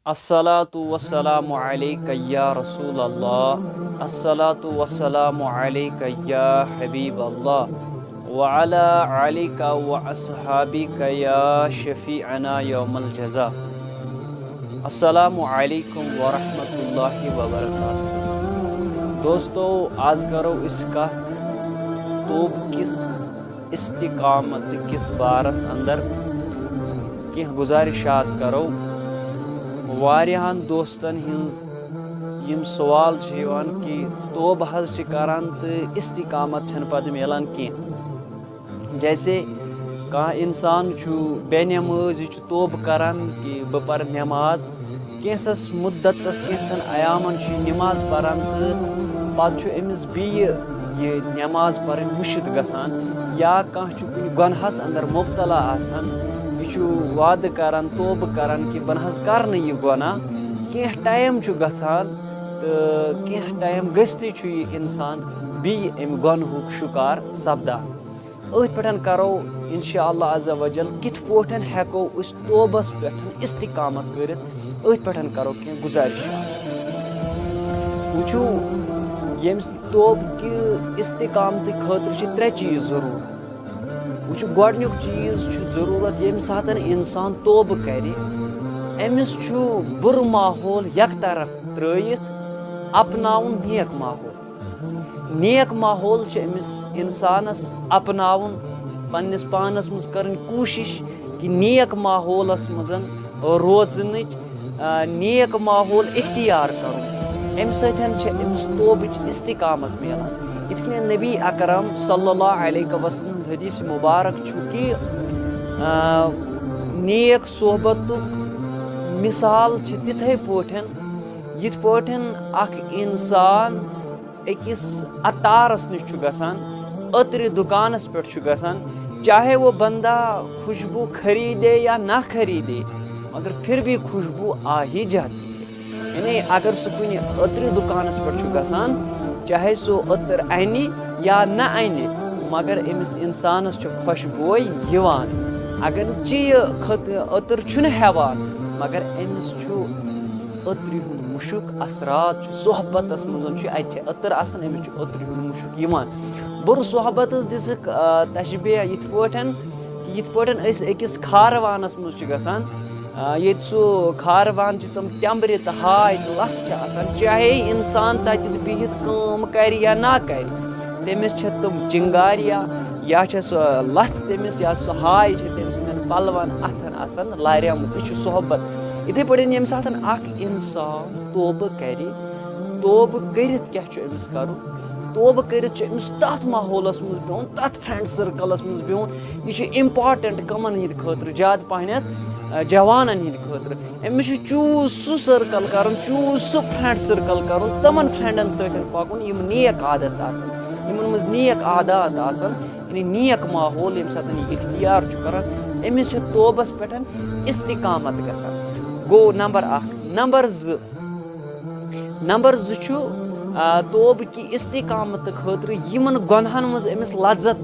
अस्सलातु वस्सलामु अलैका या रसूल अल्लाह अस्सलातु वस्सलामु अलैका या हबीब अल्लाह व अला आलिका व अस्हाबिका या शफीअना यौमल जज़ा। अस्सलामु अलैकुम व रहमतुल्लाहि व बरकातुहू। दोस्तों, आज करो इस कथ तौब किस इस्तिकामत किस बारस अंदर कह गुजारिशात करो। वारियाहन दोस्तन हिंज यम सवाल कि तौब हज करान तो इस्तिकामत पद मिलान कह। जैसे कह इंसान बेनमाज तौब करान कि बह पर नमाज कैंसस मुद्दतस कैंसन अयामन नमाज परान तो पत् अमिस ये नमाज पर मुशिद गसान या कह गुनहस अंदर मुब्तला आसान वाद करान तौब करान कि बह कर यह गुनाह कह टाइम गसान तो कह टाइम गस्ती इंसान अम गुनहुक शिकार सपदान। अथ पे करो इंशाअल्लाह अज़्ज़ा वजल कित पोटन हेको उस तौबस पे इस्तिकामत करित। अथ पे करो कह गुजारिश वो यम तौब कि इस्तिकामत खतर त्रे चीज़ जरूर। वो गोडनुक चीज़ जरूरत ये सात इंसान तौब कर अमिस बुर माहौल यक तरफ त्रयित अपनाउन नेक माहौल। नेक माहौल अमिस इंसानस अपनाउन पन्निस पानस मज कर कोशिश कि नेक माहौलस मज रोजन नेक माहौल इख्तियार कर अम समिस तौबच इस्तिकामत मिलान। इत नबी अकरम सल्लल्लाहु अलैहि वसल्लम हदीस मुबारक कि नेक सोहबतुक मिसाल तिथे पोठन यिथ पोठन अख इंसान अकिस अतारस निश गसान अत्र दुकानस पे गसान चाहे वो बंदा खुशबू खरीदे या ना खरीदे मगर फिर भी खुशबू आ ही जाती है। यानी अगर सह कुन अत्र दुकानस पे गसान चाहे सो अतर अने या न अने मगर अमिस इंसानस खुशबोई यवान। अगर अतर हेवान मगर अमिस अत्र मुशुक असरात सोहबतस मज अतर आसान अमिस अत्र मुशुक यवान। बुर सोहबतस दिसक तशबीह यिथ पोटन अकिस खारवानस मज गसान ये खारवान तम तंबरे तो हाय तो लस चाहे इंसान तत बिहित काम कर या ना कर तमिस तम चिंगारिया या लस तमिस या सह हाय तमिस पलवन अथन आसान लारियामुत यह सोहबत। इथे पे ये सात इंसान तौब कर तौब कर अमिस कर तौब कर तथ माहौलस मज बिहन तथ फ्रेंड सर्कलस मज बिहन यह इम्पार्टेंट कमन हंद खतर ज्यादा पहनत जवान हंद खतर अमिस चूज सह सर्कल कर चूज सह फ्रेंड सर्कल कर तमन फ्रेंडन सतन पकुन यम नेक आदत यमन मज नेक आदात यानी नेक माहौल यम सात इख्तियार करान अमिस तौबस पे इस्तिकामत गसान। गो नंबर अख। नंबर जु तौब कि इस्तिकामत खतर यमन गुनहन मज अमिस लज्जत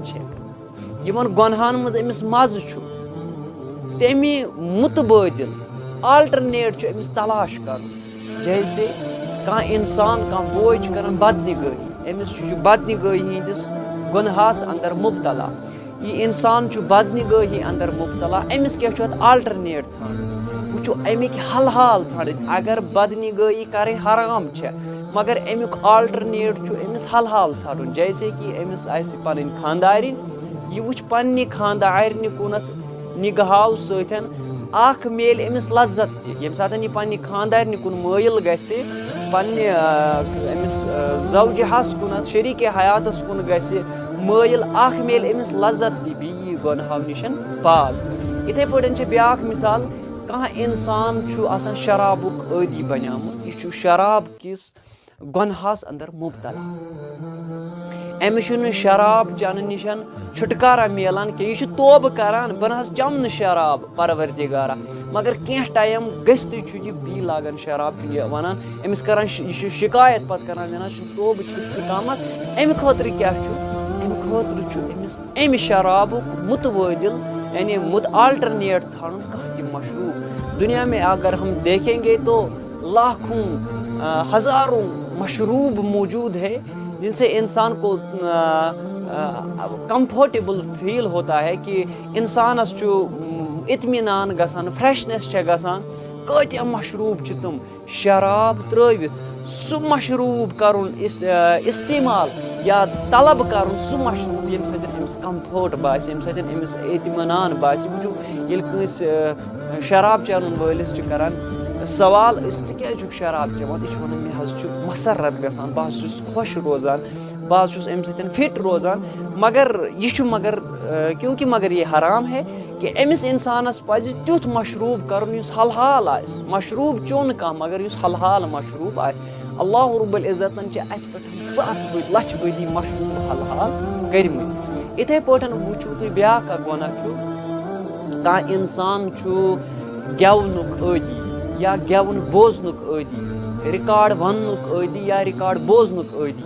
यमन गुनहन मज अमिस मज तमि मुतबादिल आल्टरनेट अमिस तलाश कर। जैसे कह इंसान कह बोय कर बदनिगाही अमिस बदनिगाही हंदिस गुनहस अंदर मुब्तला यह इंसान बदनिगाही अंदर मुब्तला अमिस क्या आल्टरनेट ठान वो अमिक हल हाल ठान। अगर बदनिगाही कर हराम मगर अमुक आल्टरनेट अमिस हल हाल ठान। जैसे कि अमिस पन खानदारिन यह वो पन्ने खानदारन कुनत निगाहों सतन अख मेल अमिस लज्जत ये सात यह पन्ने खानदारन कुन मायल गि पन्ने अमिस ज़ौजहस कुनत शरीक हयातस कुन गि मायल अख मेल अमिस लज्जत बी गुनहों निश बाज। इथे पे ब्याक मिसाल कह इंसान आसान शराबुक आदि बनियामुत यह शराब किस गुनहस अंदर मुब्तला अमिस शराब चन निश छुटकारा मिलान कि यह तौब करान बह चम शराब परवरदिगारा मगर कह टाइम गस्ती यह पी लागान शराब वनान अमिस करान यह शिकायत पत करान वन तौब इस्तिकामत अमि खतर क्या अमि खतर अमिस अमि शराबुक मुतबादिल यानी आल्टरनेट ठान कह मशरूब दुनिया में अगर हम देखेंगे तो लाखों हज़ारों मशरूब मौजूद है जिनसे इंसान को कंफर्टेबल फील होता है कि इंसानस इत्मीनान गसान फ्रेशनेस गसान कत्या मशरूब तुम शराब त्रवित सु मशरूब करुन इस्तेमाल या तलब करुन सु मशरूब ये अमिस कंफर्ट बास ये अमिस इत्मीनान बास ये कंस शराब चेन वलिस करान सवाल क्या शराब चेवान यह वन मे मसरत गसान बह खुश रोजान बह अम फिट रोजान मगर क्योंकि मगर ये हराम है कि अमिस इंसानस पज तुथ मशरूब करुन युस हलहाल आस मशरूब चोन कह मगर युस हलहाल मशरूब आस अल्लाह रब्बुल इज़्ज़तन अस पे सास बद लछ बदी मशरूब हलहाल कर्म इथे पटन वुचू तुम ब्या गुना कह इंसान गेवनुक आदि या गेवन बोजनुक आदि रिकॉर्ड वनुक आदि या रिकॉर्ड बोजनुक आदि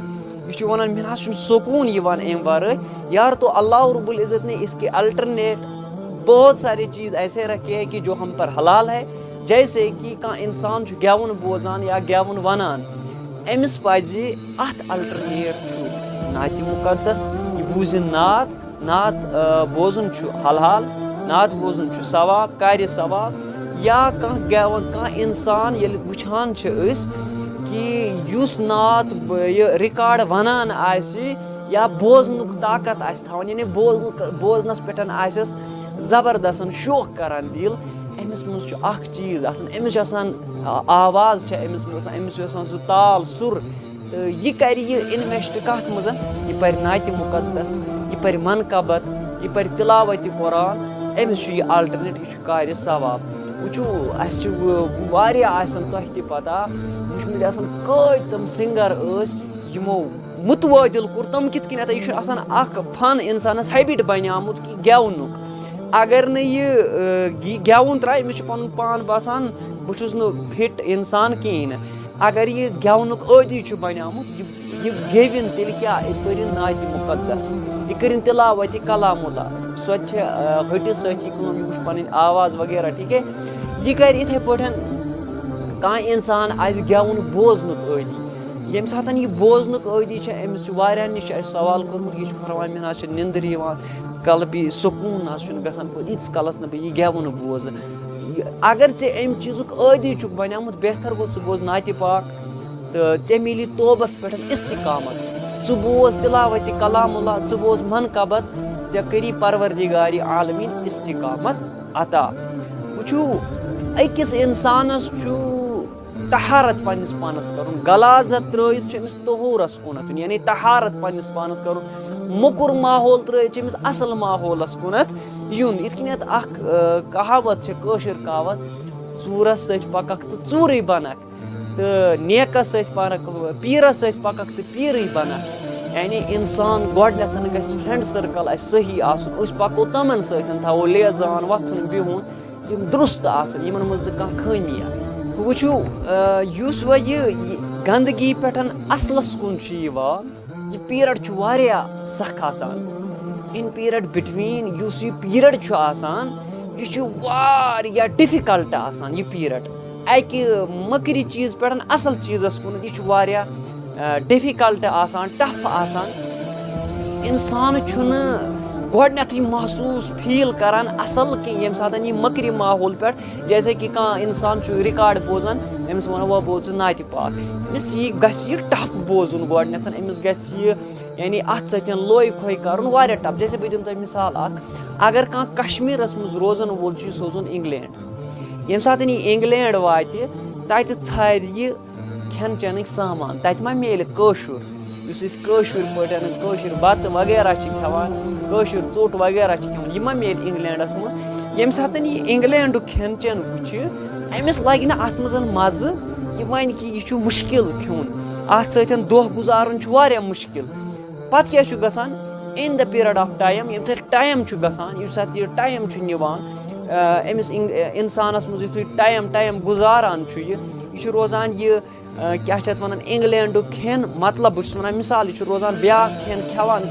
यह वन मे सुकून अम वर यार तो अल्लाह रब्बुल इज़्ज़त ने इसके अल्टरनेट बहुत सारी चीज़ ऐसे रखे हैं कि जो हम पर हलाल है जैसे कि कह इंसान गेवन बोजान या गेवन वनान अमिस पज अत अल्टरनेट नात मुकद्दस यह बूजिन नात बोजन हलाल नात बोजन सवाब कार्य सवाब या कह इंसान ये वुछान कि युस नात रिकॉर्ड वनान आसि या बोजनुक ताकत आसि थावन यानी बोजनस पे आसस जबरदस्त शौक करान दिल अमिस मज चीज़ अमिस आवाज़ अमिस सह ताल सुर तो यह कर इन्वेस्ट कत मज यह पर नात मुकद्दस यह पर मनकबत यह पर तिलावत कुरान अमिस यह अल्टरनेट यह कार्य सवाब वुचू तुम पता वुचम कम सिंगर यमो मुतवादिल कोर तम कित यह फन इंसानस हैबिट बनियामुत कि गेवनुक अगर न यह गेवन त्रा अमिस पन पान बासान बहुस फिट इंसान कहें अगर यह गेवनुक आदि बनियामुत यह गेविन तेल क्या कर नात मुकद्दस यह कर तिलावत कलामुल्लाह सो हटिस सह पन आवाज़ वगैरह ठीक है यह कर इथे पे कह इंसान आज गेवन बोजनुक आदि ये सात यह बोजनुक आदि अमिस निश सवाल कोर्मुत यह फरमान मे निंदर कल्बी सुकून गसान इस कलस न यह गेवन बोज अगर अम चीज़ुक आदि बनियामुत बेहतर गो सह बोज नात पाक तो ऐ मिली तौबस पे इस्तिकामत बोज तिलावत कलामुल्लाह बोज मनकबत ऐ करी परवरदिगार आलमीन इस्तिकामत अता वुचू अकिस इंसानस तहारत पन्निस पानस करुन गलाजत त्रयित अमिस तहूरस कुनत यानी तहारत पन्निस पानस करुन मुकुर माहौल त्रयित अमिस असल माहौलस कुनत युन इत कनेत कहावत कशिर कहावत चूरस सत पकक तो चूर बनक तो नेकस सत पकक पीरस सत पकक तो पीर बनक यानी इंसान गोडनेथ गस फ्रेंड सर्कल सही आसन पको तमन सत थो लेजान वथुन बिहुन यम दुरुस्त आसन यमन मज कह खामी आस वुचू युस व गंदगी पे असलस कुन यह पीरियड वारिया सख आसान इन पीरियड बिटवीन युस यह पीरियड आसान यह वारिया डिफिकल्ट आसान यह पीरियड अकि मकरी चीज़ पे असल चीज़स कुन यह वारिया डिफिकल्ट आसान टफ आसान इंसान गोडनेथ महसूस फील करान असल कह ये सात यह मकरी माहौल पे जैसे कि कह इंसान रिकॉर्ड बोजान अमिस वन वह बोज नात पाक अमिस यह टफ बोजुन गोडनेथ अमिस गह यानी अत सत लोई खोई कर वारिया टफ जैसे बह तुम मिसाल अगर कह कश्मीरस मज रोजन वोल सोजुन इंग्लैंड ये सात यह इंग्लैंड वात तत छार यह खेन चेन सामान तत मा मिल कशुर पे बत वगैरह खेवान चोट वगैरह खेवान यह मा मिल इंग्लैंडस मज ये सात यह इंग्लैंड खेन चेन वुच अमिस लगे ना अत मज मज यह वन कि यह मुश्किल खेन अत सत दह गुजारन वारिया मुश्किल पत क्या गसान in the period of time ये टाइम गसान यह सात यह टाइम अमिस इंसानस मज यु टाइम गुजारान यह रोजान यह क्या वन इंग्लैंड खेन मतलब बहुत वन मिसाल यह रोजान ब्या खेन खेवान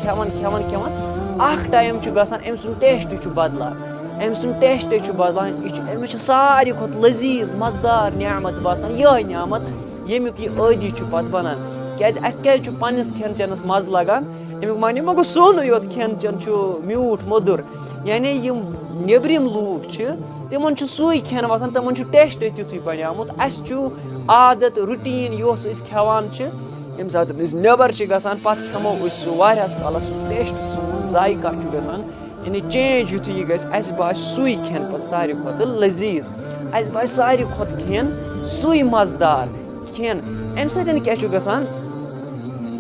टाइम गसान अम सुन टेस्ट बदलान أمۍ سُنٛد ٹیسٹے چھُ بدلان أمِس چھِ ساروی کھۄتہٕ لٔزیٖز مَزٕدار نعمت باسان یِہوٚے نعمت ییٚمیُک یہِ عٲدی چھُ پَتہٕ بَنان کیٛازِ اَسہِ کیٛازِ چھُ پنٛنِس کھٮ۪ن چٮ۪نَس مَزٕ لگان اَمیُک معنی مہ گوٚو سونُے یوت کھٮ۪ن چٮ۪ن چھُ میوٗٹھ موٚدُر یعنی یِم نیٚبرِم لوٗکھ چھِ تِمن چھُ سُے کھٮ۪ن باسان تِمن چھُ ٹیسٹے تیُتھُے بنیومُت اَسہِ چھُ عادت رُٹیٖن یۄس أسۍ کھٮ۪وان چھِ ییٚمہِ ساتہٕ أسۍ نٮ۪بر چھِ گژھان پَتہٕ کھٮ۪مو أسۍ سُہ واریاہَس کالَس سُہ ٹیسٹ سون ذایقہ چھُ گژھان یعنی چینٛج یُتھُے یہِ گژھِ اَسہِ باسہِ سُے کھٮ۪ن پَتہٕ ساروی کھۄتہٕ لٔزیٖز اَسہِ باسہِ ساروی کھۄتہٕ کھٮ۪ن سُے مَزٕدار کھٮ۪ن اَمہِ سۭتۍ کیٛاہ چھُ گژھان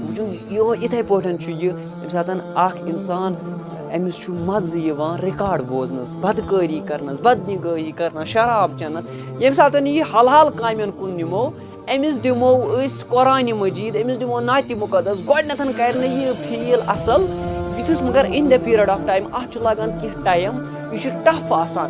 وٕچھُن یِہوٚے یِتھَے پٲٹھۍ چھُ یہِ ییٚمہِ ساتہٕ اَکھ اِنسان أمِس چھُ مَزٕ یِوان رِکاڈ بوزنَس بدکٲری کَرنَس بدنِگٲہی کَرنَس شراب چٮ۪نَس ییٚمہِ ساتہٕ یہِ حلال کامٮ۪ن کُن نِمو أمِس دِمو أسۍ قرآنِ مجیٖد أمِس دِمو نعتِ مُقدس گۄڈنٮ۪تھ کَرِ نہٕ یہِ فیٖل اَصٕل یُتھُس مگر in the period of time اَتھ چھُ لگان کینٛہہ ٹایم یہِ چھُ ٹف آسان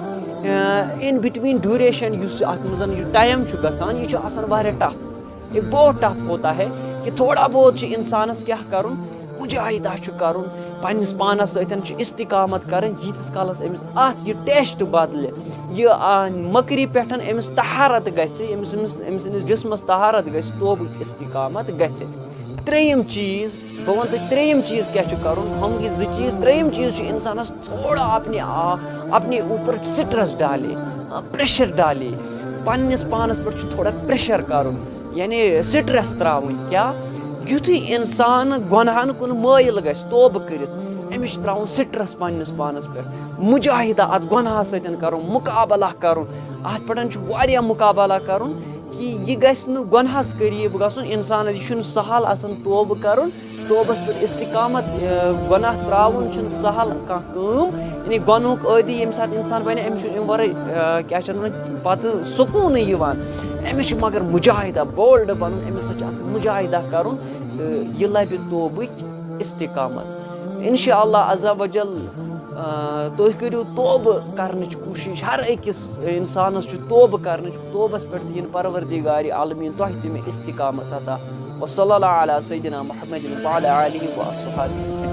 اِن بِٹویٖن ڈیوٗریشَن یُس اَتھ منٛز یہِ ٹایم چھُ گژھان یہِ چھُ آسان واریاہ ٹف یہِ بہت ٹف ہوتا ہے کہِ تھوڑا بہت چھِ اِنسانَس کیٛاہ کَرُن مُجاہِدہ چھُ کَرُن پنٛنِس پانَس سۭتۍ چھُ اِستِقامت کَرٕنۍ ییٖتِس کالَس أمِس اَتھ یہِ ٹیسٹ بدلہِ یہِ مٔکرِ پٮ۪ٹھ أمِس طہارت گژھِ أمۍ سٕنٛدِس جِسمَس طہارت گژھِ توبہٕ اِستِقامت گژھِ ترٛیٚیِم چیٖز بہٕ وَنہٕ تۄہہِ ترٛیٚیِم چیٖز کیٛاہ چھُ کَرُن ہُم گٔے 2 چیٖز ترٛیٚیِم چیٖز چھُ اِنسانَس تھوڑا اپنے اوپر سِٹرٛس ڈالے پرٛیشَر ڈالے پنٛنِس پانَس پٮ۪ٹھ چھُ تھوڑا پرٛیشَر کَرُن یعنی سِٹرٛس ترٛاوٕنۍ کیٛاہ یُتھُے اِنسان گۄنہَن کُن مٲیِل گژھِ توبہٕ کٔرِتھ أمِس چھُ ترٛاوُن سِٹرٛس پنٛنِس پانَس پٮ۪ٹھ مُجاہِدہ اَتھ گۄنہَس سۭتۍ کَرُن مُقابلہ کَرُن اَتھ پٮ۪ٹھ چھُ واریاہ مُقابلہ کَرُن کہِ یہِ گژھِ نہٕ گۄنہَس قریٖب گژھُن اِنسانَس یہِ چھُنہٕ سہل آسان توبہٕ کَرُن توبَس پٮ۪ٹھ اِستِقامت گۄناہ ترٛاوُن چھُنہٕ سہل کانٛہہ کٲم یعنی گۄنہُک عٲدی ییٚمہِ ساتہٕ اِنسان بَنہِ أمِس چھُ اَمہِ وَرٲے کیٛاہ چھِ اَتھ وَنان پَتہٕ سکوٗنٕے یِوان أمِس چھُ مگر مُجاہِدہ بولڈ بَنُن أمِس سۭتۍ چھُ اَتھ مُجاہِدہ کَرُن تہٕ یہِ لَبہِ توبٕچ اِستِقامت اِنشاء اللہ عزا وجل تُہۍ کٔرِو توبہٕ کَرنٕچ کوٗشِش ہر أکِس اِنسانَس چھُ توبہٕ کَرنٕچ توبَس پٮ۪ٹھ تہِ یِن پَروَردِگارِ عالمیٖن تۄہہِ دِ مےٚ اِستِقامت عطا وصلی اللہ علیہ سیدنا محمد وعلیٰ آلہ وصحبہ